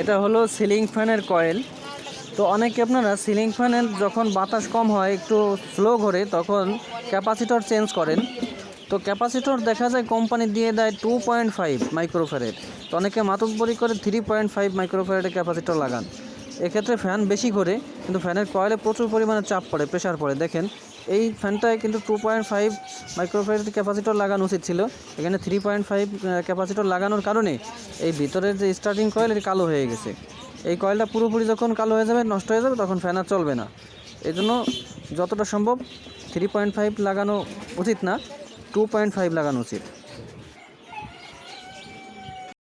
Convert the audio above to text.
এটা হলো সিলিং ফ্যানের কয়েল। তো অনেকে আপনারা সিলিং ফ্যানের যখন বাতাস কম হয়, একটু স্লো ঘোরে, তখন ক্যাপাসিটর চেঞ্জ করেন। তো ক্যাপাসিটর দেখা যায় কোম্পানি দিয়ে দেয় 2.5 মাইক্রোফ্যারেড। তো অনেকে মাতব্বরি করে 3.5 মাইক্রোফ্যারেডের ক্যাপাসিটর লাগান। এক্ষেত্রে ফ্যান বেশি ঘোরে, কিন্তু ফ্যানের কয়েলে প্রচুর পরিমাণে চাপ পড়ে, প্রেশার পড়ে। দেখেন এই ফ্যানটায় কিন্তু 2.5 মাইক্রোফ্যারেড ক্যাপাসিটর লাগানো উচিত ছিল, এখানে 3.5 ক্যাপাসিটর লাগানোর কারণে এই ভিতরের যে স্টার্টিং কয়েল এটি কালো হয়ে গেছে। এই কয়েলটা পুরোপুরি যখন কালো হয়ে যাবে, নষ্ট হয়ে যাবে, তখন ফ্যান আর চলবে না। এই জন্য যতটা সম্ভব 3.5 লাগানো উচিত না, 2.5 লাগানো উচিত।